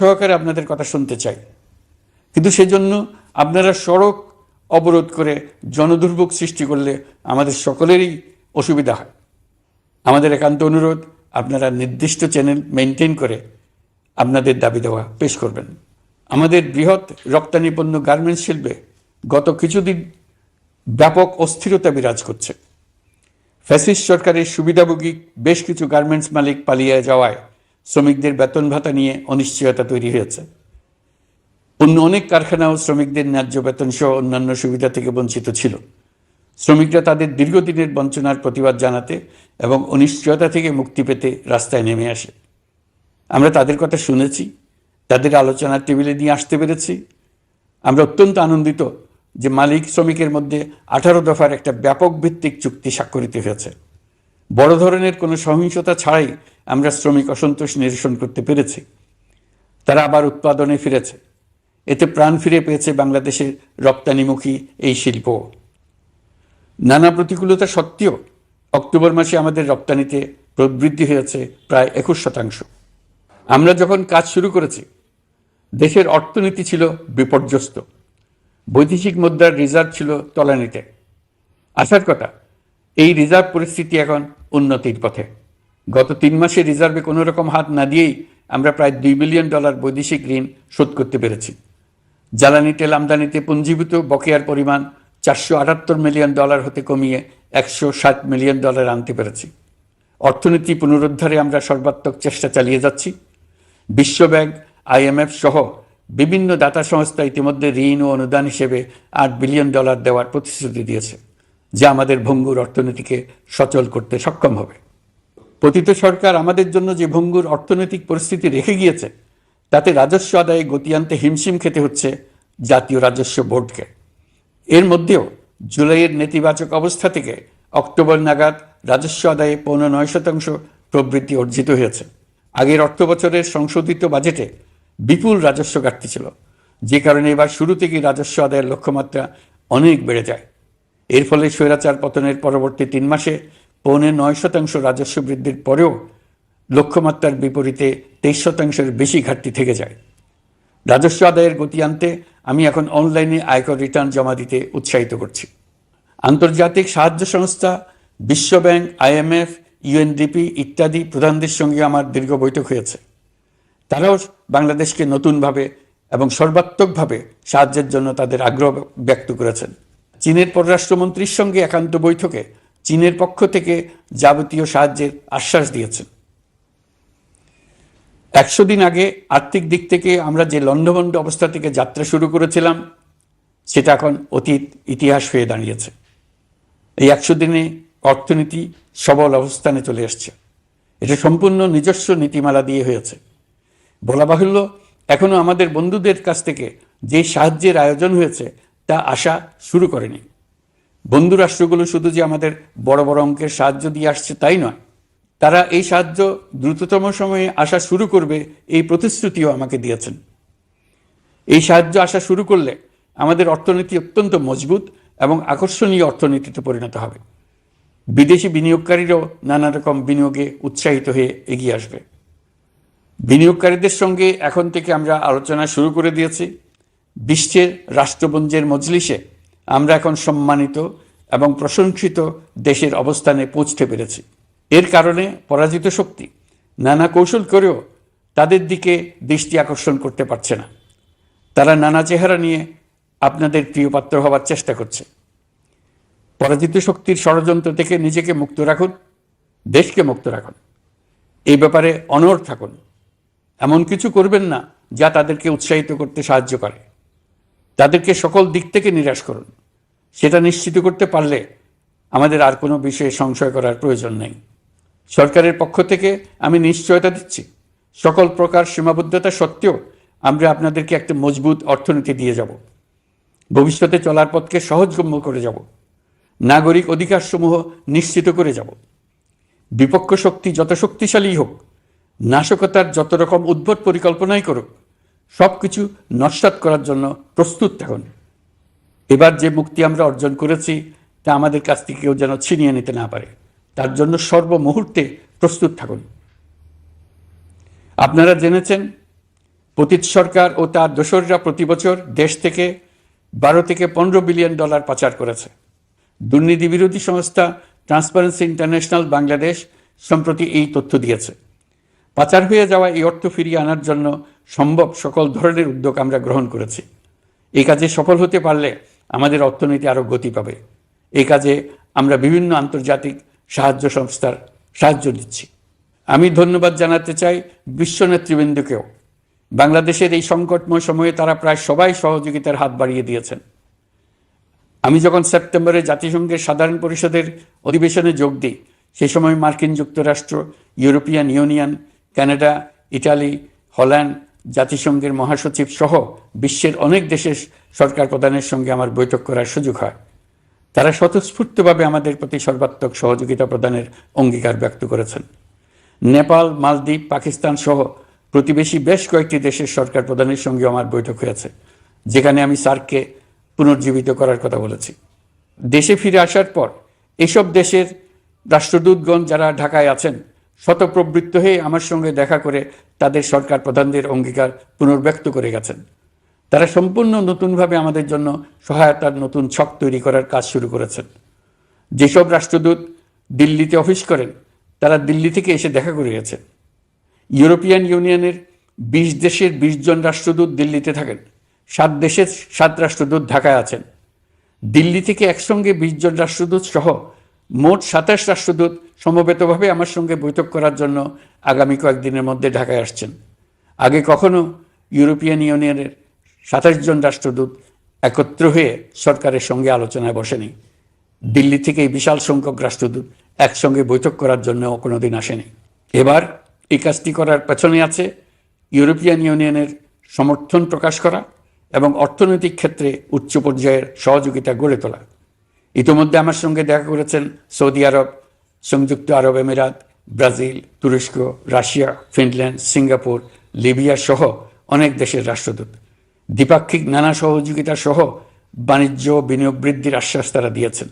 সহকারে আপনাদের কথা শুনতে চাই, কিন্তু সেজন্য আপনারা সড়ক অবরোধ করে জনদুর্ভোগ সৃষ্টি করলে আমাদের সকলেরই অসুবিধা হয়। আমাদের একান্ত অনুরোধ, আপনারা নির্দিষ্ট চ্যানেল মেনটেন করে আপনাদের দাবি দেওয়া পেশ করবেন। আমাদের বৃহৎ রপ্তানি পণ্য গার্মেন্টস শিল্পে গত কিছুদিন ব্যাপক অস্থিরতা বিরাজ করছে। ফ্যাসিস্ট সরকারের সুবিধাভোগী বেশ কিছু গার্মেন্টস মালিক পালিয়ে যাওয়ায় শ্রমিকদের বেতন ভাতা নিয়ে অনিশ্চয়তা তৈরি হয়েছে। অন্য অনেক কারখানাও শ্রমিকদের ন্যায্য বেতন সহ অন্যান্য সুবিধা থেকে বঞ্চিত ছিল। শ্রমিকরা তাদের দীর্ঘদিনের বঞ্চনার প্রতিবাদ জানাতে এবং অনিশ্চয়তা থেকে মুক্তি পেতে রাস্তায় নেমে আসে। আমরা তাদের কথা শুনেছি, তাদের আলোচনার টেবিলে নিয়ে আসতে পেরেছি। আমরা অত্যন্ত আনন্দিত যে মালিক শ্রমিকের মধ্যে 18 দফার একটা ব্যাপক ভিত্তিক চুক্তি স্বাক্ষরিত হয়েছে। বড় ধরনের কোনো সহিংসতা ছাড়াই আমরা শ্রমিক অসন্তোষ নিরসন করতে পেরেছি। তারা আবার উৎপাদনে ফিরেছে। এতে প্রাণ ফিরে পেয়েছে বাংলাদেশের রপ্তানিমুখী এই শিল্প। নানা প্রতিকূলতা সত্ত্বেও অক্টোবর মাসে আমাদের রপ্তানিতে প্রবৃদ্ধি হয়েছে প্রায় 21%। আমরা যখন কাজ শুরু করেছি, দেশের অর্থনীতি ছিল বিপর্যস্ত। বৈদেশিক মুদ্রার রিজার্ভ ছিল তলানিতে। আসার কথা, এই রিজার্ভ পরিস্থিতি এখন উন্নতির পথে। গত 3 মাসে রিজার্ভে কোনো রকম হাত না দিয়েই আমরা প্রায় $2 বিলিয়ন বৈদেশিক ঋণ শোধ করতে পেরেছি। জ্বালানি তেল আমদানিতে পুঞ্জীভূত বকেয়ার পরিমাণ $478 মিলিয়ন হতে কমিয়ে $160 মিলিয়ন আনতে পেরেছি। অর্থনীতি পুনরুদ্ধারে আমরা সর্বাত্মক চেষ্টা চালিয়ে যাচ্ছি। বিশ্বব্যাংক, IMF সহ বিভিন্ন দাতা সংস্থা ইতিমধ্যে ঋণ ও অনুদান হিসেবে $8 বিলিয়ন দেওয়ার প্রতিশ্রুতি দিয়েছে, যা আমাদের ভঙ্গুর অর্থনীতিকে সচল করতে সক্ষম হবে। পতিত সরকার আমাদের জন্য যে ভঙ্গুর অর্থনৈতিক পরিস্থিতি রেখে গিয়েছে, তাতে রাজস্ব আদায়ে গতি আনতে হিমশিম খেতে হচ্ছে জাতীয় রাজস্ব বোর্ডকে। এর মধ্যেও জুলাইয়ের নেতিবাচক অবস্থা থেকে অক্টোবর নাগাদ রাজস্ব আদায়ে 9.9% প্রবৃদ্ধি অর্জিত হয়েছে। আগের অর্থ বছরের সংশোধিত বাজেটে বিপুল রাজস্ব ঘাটতি ছিল, যে কারণে এবার শুরু থেকেই রাজস্ব আদায়ের লক্ষ্যমাত্রা অনেক বেড়ে যায়। এর ফলে স্বৈরাচার পতনের পরবর্তী 3 মাসে 9.9% রাজস্ব বৃদ্ধির পরেও লক্ষ্যমাত্রার বিপরীতে 23%-এর বেশি ঘাটতি থেকে যায়। রাজস্ব আদায়ের গতি আনতে আমি এখন অনলাইনে আয়কর রিটার্ন জমা দিতে উৎসাহিত করছি। আন্তর্জাতিক সাহায্য সংস্থা, বিশ্বব্যাংক, IMF, UNDP ইত্যাদি প্রধানদের সঙ্গে আমার দীর্ঘ বৈঠক হয়েছে। তারাও বাংলাদেশকে নতুনভাবে এবং সর্বাত্মকভাবে সাহায্যের জন্য তাদের আগ্রহ ব্যক্ত করেছেন। চীনের পররাষ্ট্রমন্ত্রীর সঙ্গে একান্ত বৈঠকে চীনের পক্ষ থেকে যাবতীয় সাহায্যের আশ্বাস দিয়েছেন। 100 দিন আগে আর্থিক দিক থেকে আমরা যে লণ্ডভণ্ড অবস্থা থেকে যাত্রা শুরু করেছিলাম, সেটা এখন অতীত ইতিহাস হয়ে দাঁড়িয়েছে। এই 100 দিনে অর্থনীতি সবল অবস্থানে চলে আসছে। এটা সম্পূর্ণ নিজস্ব নীতিমালা দিয়ে হয়েছে। বলা বাহুল্য, এখনো আমাদের বন্ধুদের কাছ থেকে যে সাহায্যের আয়োজন হয়েছে তা আসা শুরু করেনি। বন্ধু রাষ্ট্রগুলো শুধু যে আমাদের বড় বড় অঙ্কের সাহায্য দিয়ে আসছে তাই নয়, তারা এই সাহায্য দ্রুততম সময়ে আসা শুরু করবে এই প্রতিশ্রুতিও আমাকে দিয়েছেন। এই সাহায্য আসা শুরু করলে আমাদের অর্থনীতি অত্যন্ত মজবুত এবং আকর্ষণীয় অর্থনীতিতে পরিণত হবে। বিদেশি বিনিয়োগকারীরাও নানা রকম বিনিয়োগে উৎসাহিত হয়ে এগিয়ে আসবে। বিনিয়োগকারীদের সঙ্গে এখন থেকে আমরা আলোচনা শুরু করে দিয়েছি। বিশ্বের রাষ্ট্রপুঞ্জের মজলিসে আমরা এখন সম্মানিত এবং প্রশংসিত দেশের অবস্থানে পৌঁছতে পেরেছি। এর কারণে পরাজিত শক্তি নানা কৌশল করেও তাদের দিকে দৃষ্টি আকর্ষণ করতে পারছে না। তারা নানা চেহারা নিয়ে আপনাদের প্রিয় পাত্র হওয়ার চেষ্টা করছে। পরাজিত শক্তির ষড়যন্ত্র থেকে নিজেকে মুক্ত রাখুন, দেশকে মুক্ত রাখুন। এই ব্যাপারে অনড় থাকুন। এমন কিছু করবেন না যা তাদেরকে উৎসাহিত করতে সাহায্য করে। তাদেরকে সকল দিক থেকে নিরাশ করুন। সেটা নিশ্চিত করতে পারলে আমাদের আর কোনো বিষয়ে সংশয় করার প্রয়োজন নেই। সরকারের পক্ষ থেকে আমি নিশ্চয়তা দিচ্ছি, সকল প্রকার সীমাবদ্ধতা সত্ত্বেও আমরা আপনাদেরকে একটা মজবুত অর্থনীতি দিয়ে যাব। ভবিষ্যতে চলার পথকে সহজগম্য করে যাব। নাগরিক অধিকারসমূহ নিশ্চিত করে যাব। বিপক্ষ শক্তি যত শক্তিশালী হোক, নাশকতার যত রকম উদ্ভট পরিকল্পনাই করুক, সব কিছু নস্যাৎ করার জন্য প্রস্তুত থাকুন। এবার যে মুক্তি আমরা অর্জন করেছি তা আমাদের কাছ থেকে কেউ যেন ছিনিয়ে নিতে না পারে, তার জন্য সর্বমুহূর্তে প্রস্তুত থাকুন। আপনারা জেনেছেন পতিত সরকার ও তার দোসররা প্রতি বছর দেশ থেকে 12 থেকে 15 বিলিয়ন ডলার পাচার করেছে। দুর্নীতি বিরোধী সংস্থা ট্রান্সপারেন্সি ইন্টারন্যাশনাল বাংলাদেশ সম্প্রতি এই তথ্য দিয়েছে। পাচার হয়ে যাওয়া এই অর্থ ফিরিয়ে আনার জন্য সম্ভব সকল ধরনের উদ্যোগ আমরা গ্রহণ করেছি। এই কাজে সফল হতে পারলে আমাদের অর্থনীতি আরও গতি পাবে। এই কাজে আমরা বিভিন্ন আন্তর্জাতিক সাহায্য সংস্থার সাহায্য দিচ্ছি। আমি ধন্যবাদ জানাতে চাই বিশ্ব নেতৃবৃন্দকেও। বাংলাদেশের এই সংকটময় সময়ে তারা প্রায় সবাই সহযোগিতার হাত বাড়িয়ে দিয়েছেন। আমি যখন সেপ্টেম্বরে জাতিসংঘের সাধারণ পরিষদের অধিবেশনে যোগ দিই, সেই সময় মার্কিন যুক্তরাষ্ট্র, European Union, Canada, Italy, Holland, জাতিসংঘের মহাসচিব সহ বিশ্বের অনেক দেশের সরকার প্রধানের সঙ্গে আমার বৈঠক করার সুযোগ হয়। তারা স্বতঃস্ফূর্তভাবে আমাদের প্রতি সর্বাত্মক সহযোগিতা প্রদানের অঙ্গীকার ব্যক্ত করেছেন। নেপাল, মালদ্বীপ, পাকিস্তান সহ প্রতিবেশী বেশ কয়েকটি দেশের সরকার প্রধানের সঙ্গে আমার বৈঠক হয়েছে, যেখানে আমি সার্ককে পুনর্জীবিত করার কথা বলেছি। দেশে ফিরে আসার পর এসব দেশের রাষ্ট্রদূতগণ যারা ঢাকায় আছেন স্বতঃপ্রবৃত্ত হয়ে আমার সঙ্গে দেখা করে তাদের সরকার প্রধানদের অঙ্গীকার পুনর্ব্যক্ত করে গেছেন। তারা সম্পূর্ণ নতুনভাবে আমাদের জন্য সহায়তার নতুন ছক তৈরি করার কাজ শুরু করেছেন। যেসব রাষ্ট্রদূত দিল্লিতে অফিস করেন তারা দিল্লি থেকে এসে দেখা করে গেছেন। ইউরোপিয়ান ইউনিয়নের 20 দেশের 20 জন রাষ্ট্রদূত দিল্লিতে থাকেন, 7 দেশের 7 রাষ্ট্রদূত ঢাকায় আছেন। দিল্লি থেকে একসঙ্গে 20 জন রাষ্ট্রদূত সহ মোট 27 রাষ্ট্রদূত সমবেতভাবে আমার সঙ্গে বৈঠক করার জন্য আগামী কয়েকদিনের মধ্যে ঢাকায় আসছেন। আগে কখনো ইউরোপিয়ান ইউনিয়নের 27 জন রাষ্ট্রদূত একত্র হয়ে সরকারের সঙ্গে আলোচনায় বসেনি। দিল্লি থেকে এই বিশাল সংখ্যক রাষ্ট্রদূত একসঙ্গে বৈঠক করার জন্য কোনোদিন আসেনি। এবার এই কাজটি করার পেছনে আছে ইউরোপিয়ান ইউনিয়নের সমর্থন প্রকাশ করা এবং অর্থনৈতিক ক্ষেত্রে উচ্চ পর্যায়ের সহযোগিতা গড়ে তোলা। ইতিমধ্যে আমার সঙ্গে দেখা করেছেন সৌদি আরব, সংযুক্ত আরব আমিরাত, ব্রাজিল, তুরস্ক, রাশিয়া, ফিনল্যান্ড, সিঙ্গাপুর, লিবিয়া সহ অনেক দেশের রাষ্ট্রদূত। দ্বিপাক্ষিক নানা সহযোগিতা সহ বাণিজ্য বিনিয়োগ বৃদ্ধির আশ্বাস তারা দিয়েছেন।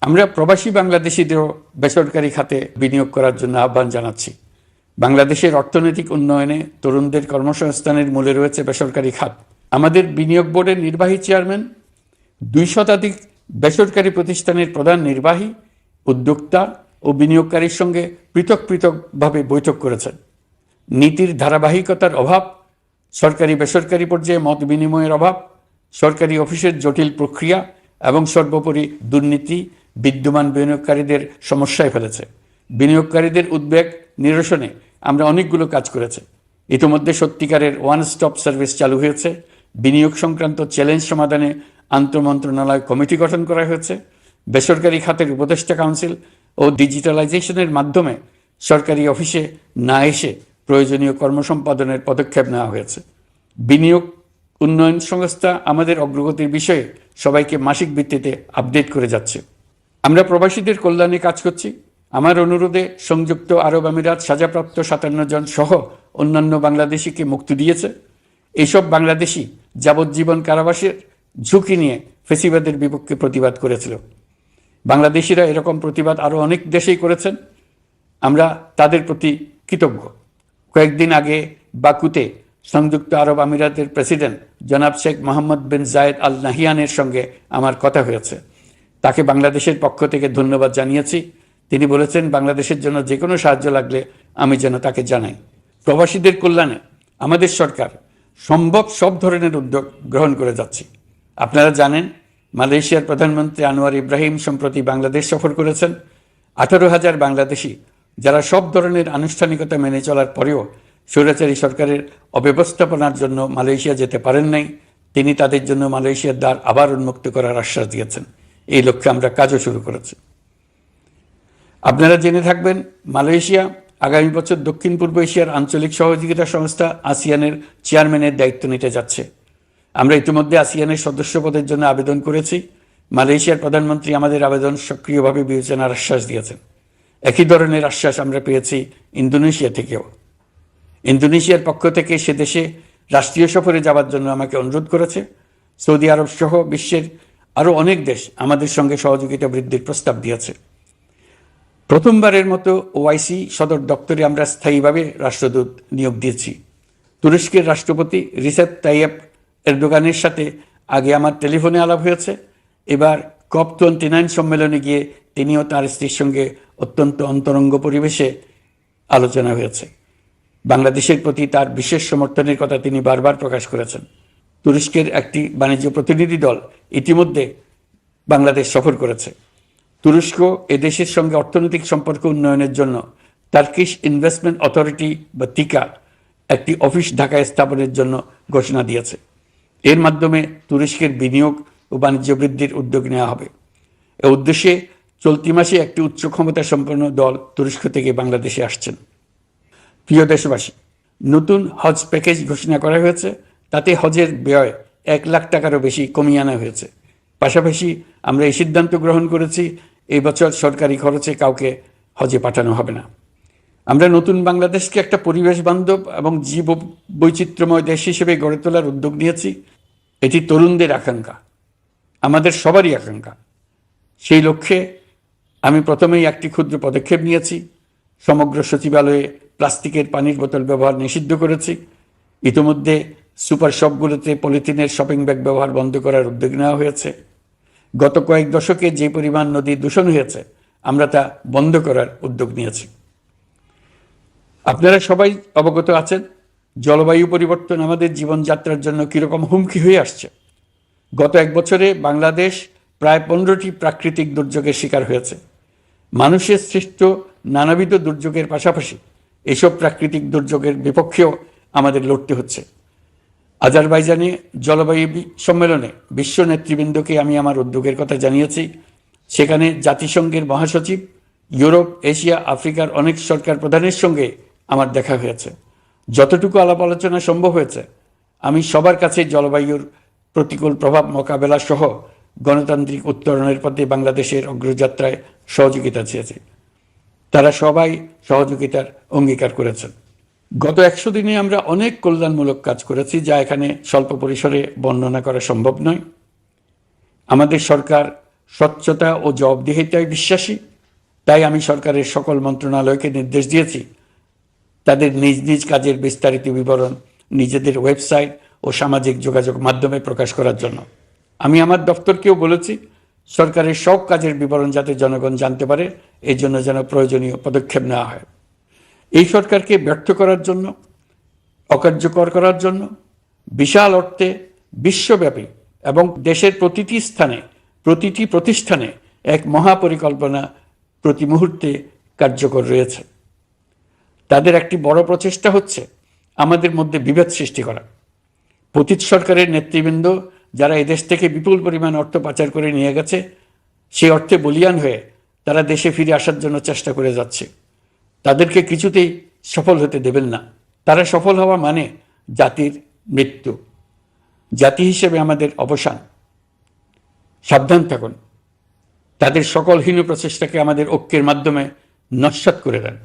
আমরা প্রবাসী বাংলাদেশিদেরও বেসরকারি খাতে বিনিয়োগ করার জন্য আহ্বান জানাচ্ছি। বাংলাদেশের অর্থনৈতিক উন্নয়নে তরুণদের কর্মসংস্থানের মূলে রয়েছে বেসরকারি খাত। আমাদের বিনিয়োগ বোর্ডের নির্বাহী চেয়ারম্যান 2 শতাধিক বেসরকারি প্রতিষ্ঠানের প্রধান নির্বাহী, উদ্যোক্তা ও বিনিয়োগকারীর সঙ্গে পৃথক পৃথকভাবে বৈঠক করেছেন। নীতির ধারাবাহিকতার অভাব, সরকারি বেসরকারি পর্যায়ে মত বিনিময়ের অভাব, সরকারি অফিসের জটিল প্রক্রিয়া এবং সর্বোপরি দুর্নীতি বিদ্যমান বিনিয়োগকারীদের সমস্যায় ফেলেছে। বিনিয়োগকারীদের উদ্বেগ নিরসনে আমরা অনেকগুলো কাজ করেছি। ইতিমধ্যে সত্যিকারের ওয়ান স্টপ সার্ভিস চালু হয়েছে। বিনিয়োগ সংক্রান্ত চ্যালেঞ্জ সমাধানে আন্তঃমন্ত্রণালয় কমিটি গঠন করা হয়েছে। বেসরকারি খাতের উপদেষ্টা কাউন্সিল ও ডিজিটালাইজেশনের মাধ্যমে সরকারি অফিসে না এসে প্রয়োজনীয় কর্মসম্পাদনের পদক্ষেপ নেওয়া হয়েছে। বিনিয়োগ উন্নয়ন সংস্থা আমাদের অগ্রগতির বিষয়ে সবাইকে মাসিক ভিত্তিতে আপডেট করে যাচ্ছে। আমরা প্রবাসীদের কল্যাণে কাজ করছি। আমার অনুরোধে সংযুক্ত আরব আমিরাত সাজাপ্রাপ্ত 57 জন সহ অন্যান্য বাংলাদেশিকে মুক্তি দিয়েছে। এইসব বাংলাদেশি যাবজ্জীবন কারাবাসের ঝুঁকি নিয়ে ফেসিবাদের বিপক্ষে প্রতিবাদ করেছিল। বাংলাদেশিরা এরকম প্রতিবাদ আরও অনেক দেশেই করেছেন। আমরা তাদের প্রতি কৃতজ্ঞ। কয়েকদিন আগে বাকুতে সংযুক্ত আরব আমিরাতের প্রেসিডেন্ট জনাব শেখ মোহাম্মদ বিন জায়েদ আল নাহিয়ানের সঙ্গে আমার কথা হয়েছে। তাকে বাংলাদেশের পক্ষ থেকে ধন্যবাদ জানিয়েছি। তিনি বলেছেন বাংলাদেশের জন্য যে কোনো সাহায্য লাগলে আমি যেন তাকে জানাই। প্রবাসীদের কল্যাণে আমাদের সরকার সম্ভব সব ধরনের উদ্যোগ গ্রহণ করে যাচ্ছে। আপনারা জানেন মালয়েশিয়ার প্রধানমন্ত্রী আনোয়ার ইব্রাহিম সম্প্রতি বাংলাদেশ সফর করেছেন। 18,000 বাংলাদেশি যারা সব ধরনের আনুষ্ঠানিকতা মেনে চলার পরেও স্বৈরাচারী সরকারের অব্যবস্থাপনার জন্য মালয়েশিয়া যেতে পারেন নাই, তিনি তাদের জন্য মালয়েশিয়ার দ্বার আবার উন্মুক্ত করার আশ্বাস দিয়েছেন। এই লক্ষ্যে আমরা কাজও শুরু করেছি। আপনারা জেনে থাকবেন মালয়েশিয়া আগামী বছর দক্ষিণ পূর্ব এশিয়ার আঞ্চলিক সহযোগিতা সংস্থা আসিয়ানের চেয়ারম্যানের দায়িত্ব নিতে যাচ্ছে। আমরা ইতিমধ্যে আসিয়ানের সদস্য পদের জন্য আবেদন করেছি। মালয়েশিয়ার প্রধানমন্ত্রী আমাদের আবেদন সক্রিয়ভাবে বিবেচনার আশ্বাস দিয়েছেন। একই ধরনের আশ্বাস আমরা পেয়েছি ইন্দোনেশিয়া থেকেও। ইন্দোনেশিয়ার পক্ষ থেকে সে দেশে রাষ্ট্রীয় সফরে যাওয়ার জন্য আমাকে অনুরোধ করেছে। সৌদি আরব সহ বিশ্বের আরও অনেক দেশ আমাদের সঙ্গে সহযোগিতা বৃদ্ধির প্রস্তাব দিয়েছে। প্রথমবারের মতো ওআইসি সদর দপ্তরে আমরা স্থায়ীভাবে রাষ্ট্রদূত নিয়োগ দিয়েছি। তুরস্কের রাষ্ট্রপতি রিসেপ তাইয়েপ এরদোগানের সাথে আগে আমার টেলিফোনে আলাপ হয়েছে। এবার COP29 সম্মেলনে গিয়ে তিনিও তার স্ত্রীর সঙ্গে অত্যন্ত অন্তরঙ্গ পরিবেশে আলোচনা হয়েছে। বাংলাদেশের প্রতি তার বিশেষ সমর্থনের কথা তিনি বারবার প্রকাশ করেছেন। তুরস্কের একটি বাণিজ্য প্রতিনিধি দল ইতিমধ্যে বাংলাদেশ সফর করেছে। তুরস্ক এদেশের সঙ্গে অর্থনৈতিক সম্পর্ক উন্নয়নের জন্য টার্কিশ ইনভেস্টমেন্ট অথরিটি বা তিকা একটি অফিস ঢাকায় স্থাপনের জন্য ঘোষণা দিয়েছে। এর মাধ্যমে তুরস্কের বিনিয়োগ ও বাণিজ্য বৃদ্ধির উদ্যোগ নেওয়া হবে। এ উদ্দেশ্যে চলতি মাসে একটি উচ্চ ক্ষমতা সম্পন্ন দল তুরস্ক থেকে বাংলাদেশে আসছেন। প্রিয় দেশবাসী, নতুন হজ প্যাকেজ ঘোষণা করা হয়েছে। তাতে হজের ব্যয় 1 লাখ টাকারও বেশি কমিয়ে আনা হয়েছে। পাশাপাশি আমরা এই সিদ্ধান্ত গ্রহণ করেছি, এই বছর সরকারি খরচে কাউকে হজে পাঠানো হবে না। আমরা নতুন বাংলাদেশকে একটা পরিবেশ বান্ধব এবং জীব বৈচিত্র্যময় দেশ হিসেবে গড়ে তোলার উদ্যোগ নিয়েছি। এটি তরুণদের আকাঙ্ক্ষা, আমাদের সবারই আকাঙ্ক্ষা। সেই লক্ষ্যে আমি প্রথমেই একটি ক্ষুদ্র পদক্ষেপ নিয়েছি। সমগ্র সচিবালয়ে প্লাস্টিকের পানির বোতল ব্যবহার নিষিদ্ধ করেছি। ইতিমধ্যে সুপার শপগুলোতে পলিথিনের শপিং ব্যাগ ব্যবহার বন্ধ করার উদ্যোগ নেওয়া হয়েছে। গত কয়েক দশকে যে পরিমাণ নদী দূষণ হয়েছে, আমরা তা বন্ধ করার উদ্যোগ নিয়েছি। আপনারা সবাই অবগত আছেন, জলবায়ু পরিবর্তন আমাদের জীবনযাত্রার জন্য কীরকম হুমকি হয়ে আসছে। গত 1 বছরে বাংলাদেশ প্রায় 15টি প্রাকৃতিক দুর্যোগের শিকার হয়েছে। মানুষের সৃষ্ট নানাবিধ দুর্যোগের পাশাপাশি এসব প্রাকৃতিক দুর্যোগের বিপক্ষেও আমাদের লড়তে হচ্ছে। আজারবাইজানে জলবায়ু সম্মেলনে বিশ্ব নেতৃবৃন্দকে আমি আমার উদ্যোগের কথা জানিয়েছি। সেখানে জাতিসংঘের মহাসচিব, ইউরোপ, এশিয়া, আফ্রিকার অনেক সরকার প্রধানের সঙ্গে আমার দেখা হয়েছে। যতটুকু আলাপ আলোচনা সম্ভব হয়েছে, আমি সবার কাছে জলবায়ুর প্রতিকূল প্রভাব মোকাবেলা সহ গণতান্ত্রিক উত্তরণের পথে বাংলাদেশের অগ্রযাত্রায় সহযোগিতা চেয়েছি। তারা সবাই সহযোগিতার অঙ্গীকার করেছেন। গত 100 দিনে আমরা অনেক কল্যাণমূলক কাজ করেছি, যা এখানে স্বল্প পরিসরে বর্ণনা করা সম্ভব নয়। আমাদের সরকার স্বচ্ছতা ও জবাবদিহিতায় বিশ্বাসী। তাই আমি সরকারের সকল মন্ত্রণালয়কে নির্দেশ দিয়েছি তাদের নিজ নিজ কাজের বিস্তারিত বিবরণ নিজেদের ওয়েবসাইট ও সামাজিক যোগাযোগ মাধ্যমে প্রকাশ করার জন্য। আমি আমার দপ্তরকেও বলেছি সরকারের সব কাজের বিবরণ যাতে জনগণ জানতে পারে, এই জন্য যেন প্রয়োজনীয় পদক্ষেপ নেওয়া হয়। এই সরকারকে ব্যর্থ করার জন্য, অকার্যকর করার জন্য বিশাল অর্থে বিশ্বব্যাপী এবং দেশের প্রতিটি স্থানে, প্রতিটি প্রতিষ্ঠানে এক মহাপরিকল্পনা প্রতি মুহূর্তে কার্যকর রয়েছে। তাদের একটি বড় প্রচেষ্টা হচ্ছে আমাদের মধ্যে বিভেদ সৃষ্টি করা। পতিত সরকারের নেতৃবৃন্দ যারা এদেশ থেকে বিপুল পরিমাণ অর্থ পাচার করে নিয়ে গেছে, সেই অর্থে বলিয়ান হয়ে তারা দেশে ফিরে আসার জন্য চেষ্টা করে যাচ্ছে। তাদেরকে কিছুতেই সফল হতে দেবেন না। তারা সফল হওয়া মানে জাতির মৃত্যু, জাতি হিসেবে আমাদের অবসান। সাবধান থাকুন। তাদের সকল হীন প্রচেষ্টাকে আমাদের ঐক্যের মাধ্যমে নস্যাৎ করে দেন,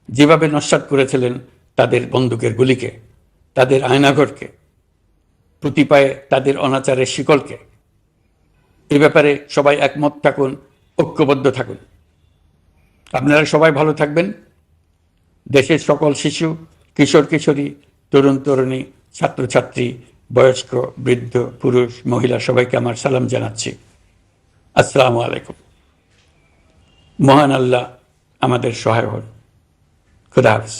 যেভাবে নস্যাৎ করেছিলেন তাদের বন্দুকের গুলিকে, তাদের আয়নাঘরকে, প্রতি পায়ে তাদের অনাচারের শিকলকে। এ ব্যাপারে সবাই একমত থাকুন, ঐক্যবদ্ধ থাকুন। আপনারা সবাই ভালো থাকবেন। দেশের সকল শিশু, কিশোর কিশোরী, তরুণ তরুণী, ছাত্রছাত্রী, বয়স্ক, বৃদ্ধ, পুরুষ, মহিলা সবাইকে আমার সালাম জানাচ্ছি। আসসালামু আলাইকুম। মহান আল্লাহ আমাদের সহায় হন। খুদা হাফেজ।